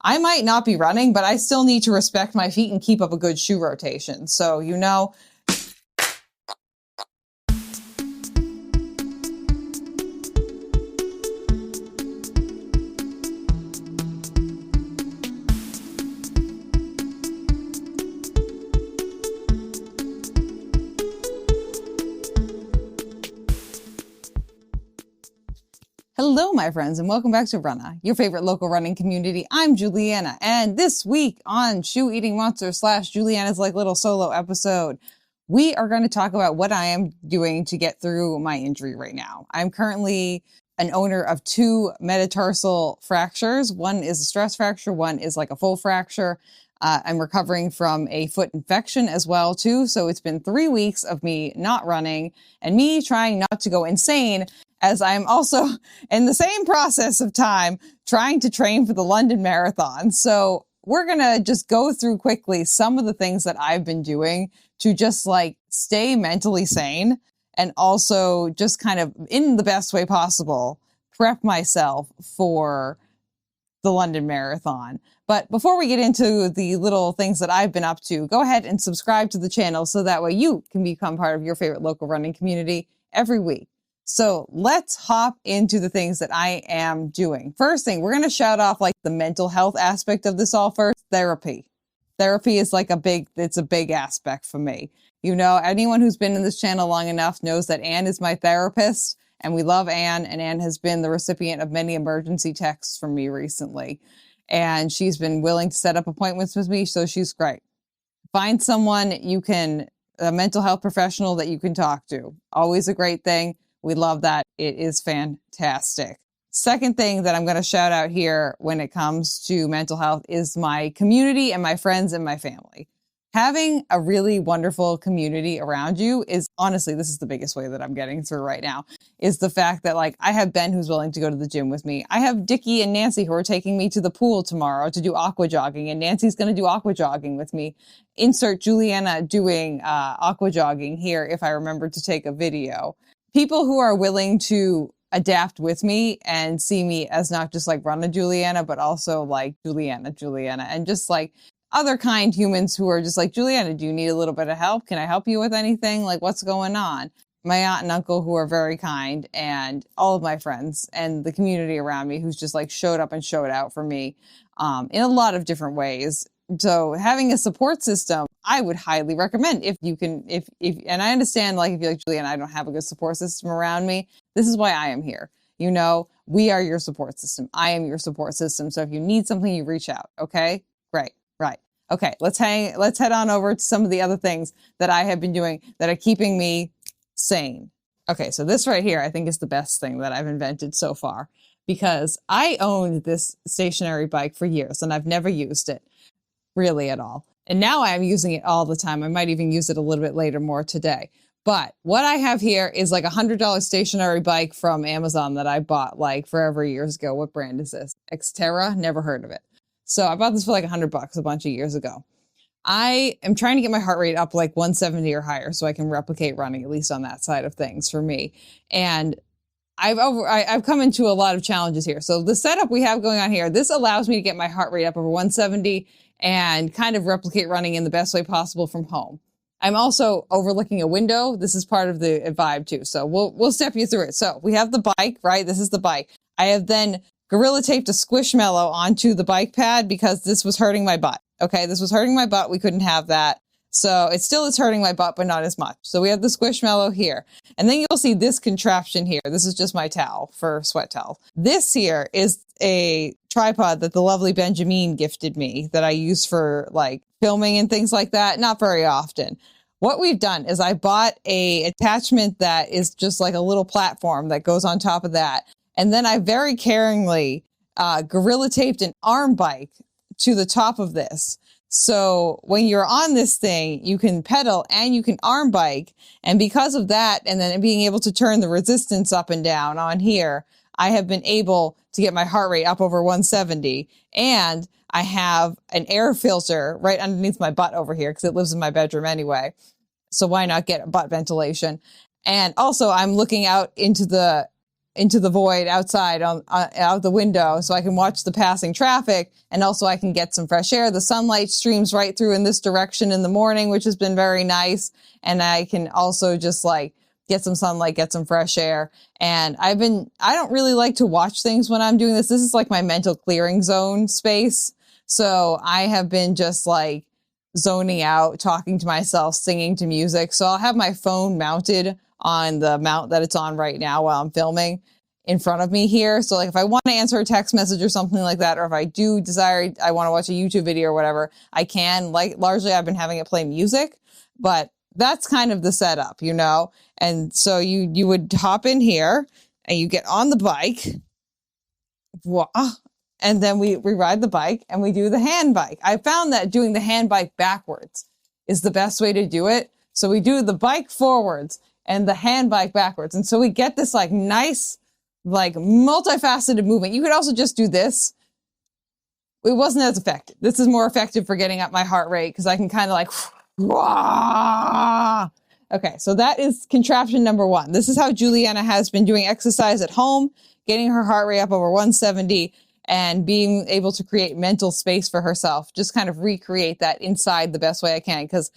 I might not be running, but I still need to respect my feet and keep up a good shoe rotation. So, Hello, my friends, and welcome back to Runna, your favorite local running community. I'm Juliana, and this week on Shoe Eating Monster / Juliana's like little solo episode, we are going to talk about what I am doing to get through my injury right now. I'm currently an owner of 2 metatarsal fractures. One is a stress fracture, one is like a full fracture. I'm recovering from a foot infection as well, too. So it's been 3 weeks of me not running and me trying not to go insane, as I'm also in the same process of time trying to train for the London Marathon. So we're going to just go through quickly some of the things that I've been doing to just like stay mentally sane and also just kind of in the best way possible prep myself for the London Marathon. But before we get into the little things that I've been up to, go ahead and subscribe to the channel so that way you can become part of your favorite local running community every week. So let's hop into the things that I am doing. First thing, we're going to shout off like the mental health aspect of this all first. Therapy. Therapy is like it's a big aspect for me. You know, anyone who's been in this channel long enough knows that Anne is my therapist, and we love Anne, and Anne has been the recipient of many emergency texts from me recently. And she's been willing to set up appointments with me, so she's great. Find someone a mental health professional that you can talk to. Always a great thing. We love that. It is fantastic. Second thing that I'm going to shout out here when it comes to mental health is my community and my friends and my family. Having a really wonderful community around you is honestly, this is the biggest way that I'm getting through right now, is the fact that like I have Ben who's willing to go to the gym with me. I have Dickie and Nancy who are taking me to the pool tomorrow to do aqua jogging, and Nancy's going to do aqua jogging with me. Insert Juliana doing aqua jogging here if I remember to take a video. People who are willing to adapt with me and see me as not just like Runna Juliana, but also like Juliana, and just like other kind humans who are just like, Juliana, do you need a little bit of help? Can I help you with anything? Like, what's going on? My aunt and uncle who are very kind, and all of my friends and the community around me who's just like showed up and showed out for me in a lot of different ways. So having a support system, I would highly recommend if you can, and I understand like if you're like, Juliana, I don't have a good support system around me. This is why I am here. You know, we are your support system. I am your support system. So if you need something, you reach out. Okay, great. Right. Okay. Let's head on over to some of the other things that I have been doing that are keeping me sane. Okay. So this right here, I think is the best thing that I've invented so far, because I owned this stationary bike for years and I've never used it really at all. And now I'm using it all the time. I might even use it a little bit later, more today. But what I have here is like $100 stationary bike from Amazon that I bought like forever years ago. What brand is this? Xterra? Never heard of it. So I bought this for like $100 a bunch of years ago. I am trying to get my heart rate up like 170 or higher so I can replicate running, at least on that side of things for me. And I've come into a lot of challenges here. So the setup we have going on here, this allows me to get my heart rate up over 170 and kind of replicate running in the best way possible from home. I'm also overlooking a window. This is part of the vibe too. So we'll step you through it. So we have the bike, right? This is the bike. I have then Gorilla taped a Squishmallow onto the bike pad because this was hurting my butt. Okay, this was hurting my butt. We couldn't have that. So it still is hurting my butt, but not as much. So we have the Squishmallow here. And then you'll see this contraption here. This is just my towel for sweat towel. This here is a tripod that the lovely Benjamin gifted me that I use for like filming and things like that. Not very often. What we've done is I bought a attachment that is just like a little platform that goes on top of that. And then I very caringly Gorilla taped an arm bike to the top of this. So when you're on this thing, you can pedal and you can arm bike. And because of that, and then being able to turn the resistance up and down on here, I have been able to get my heart rate up over 170. And I have an air filter right underneath my butt over here because it lives in my bedroom anyway. So why not get butt ventilation? And also I'm looking out into the into the void outside out the window so I can watch the passing traffic, and also I can get some fresh air. The sunlight streams right through in this direction in the morning, which has been very nice. And I can also just like get some sunlight, get some fresh air. And I don't really like to watch things when I'm doing this. This is like my mental clearing zone space. So I have been just like zoning out, talking to myself, singing to music. So I'll have my phone mounted on the mount that it's on right now while I'm filming in front of me here. So like if I want to answer a text message or something like that, or if I do desire, I want to watch a YouTube video or whatever, I can. Like largely I've been having it play music, but that's kind of the setup, you know? And so you would hop in here and you get on the bike. And then we ride the bike and we do the hand bike. I found that doing the hand bike backwards is the best way to do it. So we do the bike forwards and the hand bike backwards. And so we get this like nice, like multifaceted movement. You could also just do this. It wasn't as effective. This is more effective for getting up my heart rate because I can kind of like, wah. Okay, so that is contraption number 1. This is how Juliana has been doing exercise at home, getting her heart rate up over 170 and being able to create mental space for herself, just kind of recreate that inside the best way I can. Because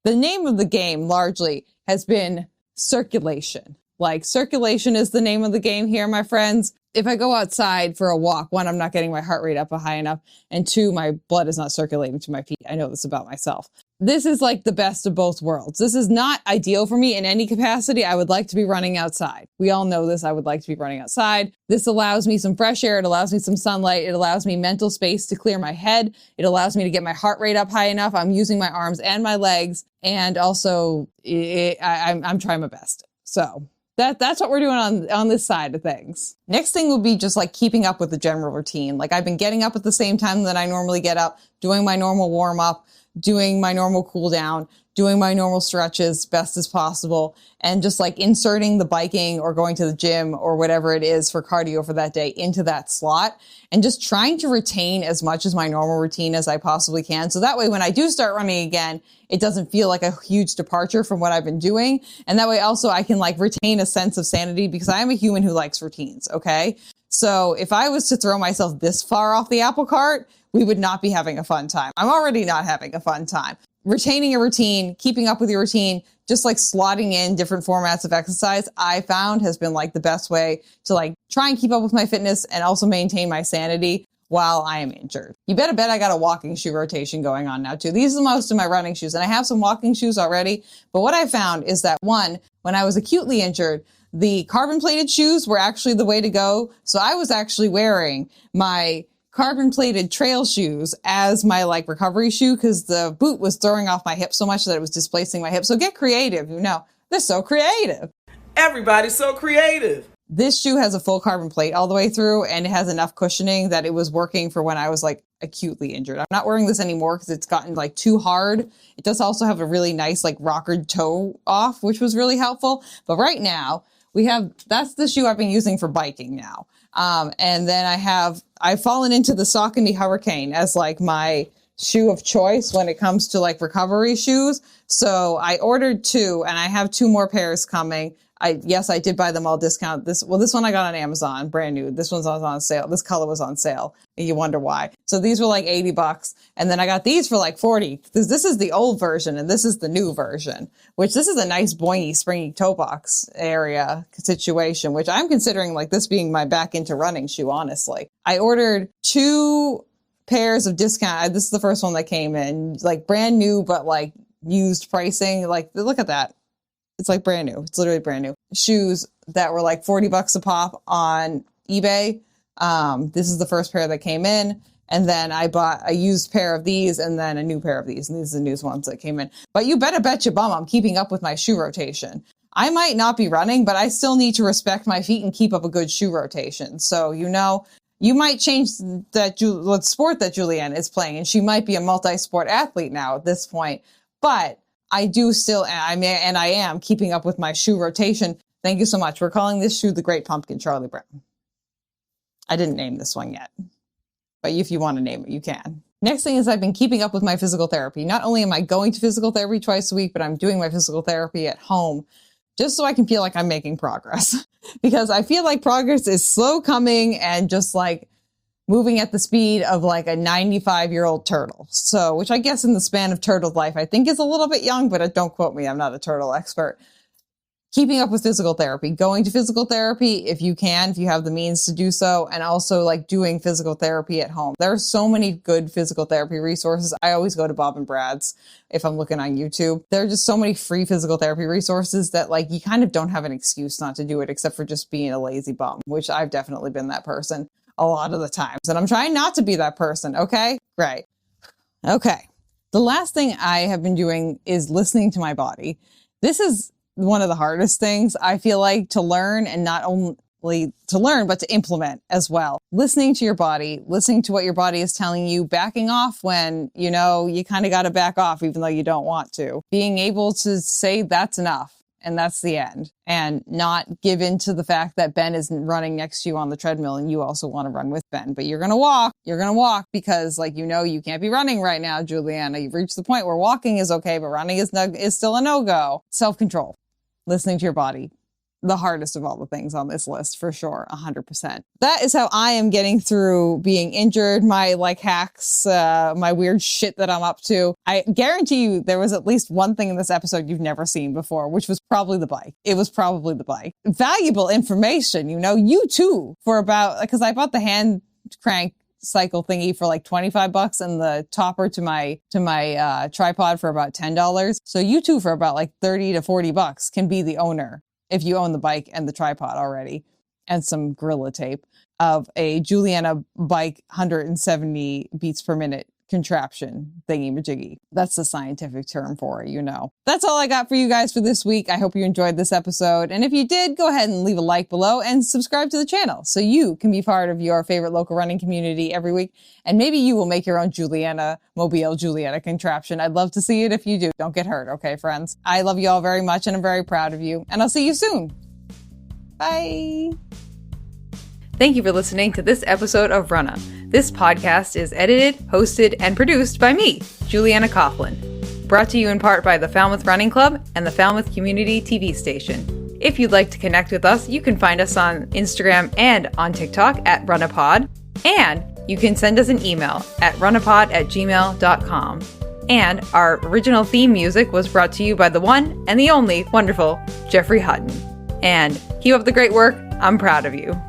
the name of the game largely has been circulation. Like circulation is the name of the game here, my friends. If I go outside for a walk, 1, I'm not getting my heart rate up high enough. And 2, my blood is not circulating to my feet. I know this about myself. This is like the best of both worlds. This is not ideal for me in any capacity. I would like to be running outside. We all know this. I would like to be running outside. This allows me some fresh air. It allows me some sunlight. It allows me mental space to clear my head. It allows me to get my heart rate up high enough. I'm using my arms and my legs. And also I'm trying my best. So that's what we're doing on this side of things. Next thing will be just like keeping up with the general routine. Like I've been getting up at the same time that I normally get up, doing my normal warm up, doing my normal cool down, doing my normal stretches best as possible, and just like inserting the biking or going to the gym or whatever it is for cardio for that day into that slot, and just trying to retain as much as my normal routine as I possibly can. So that way, when I do start running again, it doesn't feel like a huge departure from what I've been doing. And that way also I can like retain a sense of sanity because I am a human who likes routines. Okay. So if I was to throw myself this far off the apple cart, we would not be having a fun time. I'm already not having a fun time. Retaining a routine, keeping up with your routine, just like slotting in different formats of exercise, I found has been like the best way to like try and keep up with my fitness and also maintain my sanity while I am injured. You better bet I got a walking shoe rotation going on now too. These are most of my running shoes, and I have some walking shoes already. But what I found is that 1, when I was acutely injured, the carbon plated shoes were actually the way to go. So I was actually wearing my carbon plated trail shoes as my like recovery shoe because the boot was throwing off my hip so much that it was displacing my hip. So get creative, you know, they're so creative. Everybody's so creative. This shoe has a full carbon plate all the way through, and it has enough cushioning that it was working for when I was like acutely injured. I'm not wearing this anymore because it's gotten like too hard. It does also have a really nice like rocker toe off, which was really helpful. But right now that's the shoe I've been using for biking now. And then I've fallen into the Saucony Hurricane as like my shoe of choice when it comes to like recovery shoes. So I ordered 2 and I have 2 more pairs coming. I did buy them all discount. This one I got on Amazon, brand new. This one's on sale. This color was on sale. And you wonder why. So these were like $80. And then I got these for like 40 because this is the old version and this is the new version, which this is a nice boingy, springy toe box area situation, which I'm considering like this being my back into running shoe, honestly. I ordered 2 pairs of discount. This is the first one that came in, like brand new, but like used pricing. Like, look at that. It's like brand new. It's literally brand new. Shoes that were like $40 a pop on eBay. This is the first pair that came in. And then I bought a used pair of these and then a new pair of these. And these are the new ones that came in. But you better bet your bum I'm keeping up with my shoe rotation. I might not be running, but I still need to respect my feet and keep up a good shoe rotation. So, you know, you might change what sport that Julianne is playing. And she might be a multi-sport athlete now at this point. But I do still, I am keeping up with my shoe rotation. Thank you so much. We're calling this shoe the Great Pumpkin, Charlie Brown. I didn't name this one yet, but if you want to name it, you can. Next thing is I've been keeping up with my physical therapy. Not only am I going to physical therapy twice a week, but I'm doing my physical therapy at home just so I can feel like I'm making progress. Because I feel like progress is slow coming and just like moving at the speed of like a 95-year-old turtle. So, which I guess in the span of turtle life, I think is a little bit young, but don't quote me. I'm not a turtle expert. Keeping up with physical therapy, going to physical therapy if you can, if you have the means to do so, and also like doing physical therapy at home. There are so many good physical therapy resources. I always go to Bob and Brad's if I'm looking on YouTube. There are just so many free physical therapy resources that like you kind of don't have an excuse not to do it except for just being a lazy bum, which I've definitely been that person a lot of the times. And I'm trying not to be that person. Okay, great. Okay. The last thing I have been doing is listening to my body. This is one of the hardest things I feel like to learn, and not only to learn, but to implement as well. Listening to your body, listening to what your body is telling you, backing off when, you know, you kind of got to back off even though you don't want to. Being able to say that's enough and that's the end, and not give in to the fact that Ben is running next to you on the treadmill and you also want to run with Ben, but you're going to walk because like, you know, you can't be running right now, Juliana. You've reached the point where walking is okay, but running is still a no-go. Self-control. Listening to your body, the hardest of all the things on this list for sure, 100%. That is how I am getting through being injured, my like hacks, my weird shit that I'm up to. I guarantee you there was at least one thing in this episode you've never seen before, which was probably the bike. It was probably the bike. Valuable information, you know, you too, for about, because I bought the hand crank cycle thingy for like $25 and the topper to my tripod for about $10. So you two for about like $30 to $40 can be the owner if you own the bike and the tripod already and some Gorilla tape of a Juliana bike 170 beats per minute contraption thingy-majiggy. That's the scientific term for it, you know. That's all I got for you guys for this week. I hope you enjoyed this episode. And if you did, go ahead and leave a like below and subscribe to the channel so you can be part of your favorite local running community every week. And maybe you will make your own Juliana contraption. I'd love to see it if you do. Don't get hurt, okay, friends? I love you all very much and I'm very proud of you. And I'll see you soon. Bye. Thank you for listening to this episode of Runna. This podcast is edited, hosted, and produced by me, Juliana Coughlin. Brought to you in part by the Falmouth Running Club and the Falmouth Community TV station. If you'd like to connect with us, you can find us on Instagram and on TikTok at RunnaPod. And you can send us an email at runnapod@gmail.com. And our original theme music was brought to you by the one and the only wonderful Jeffrey Hutton. And keep up the great work. I'm proud of you.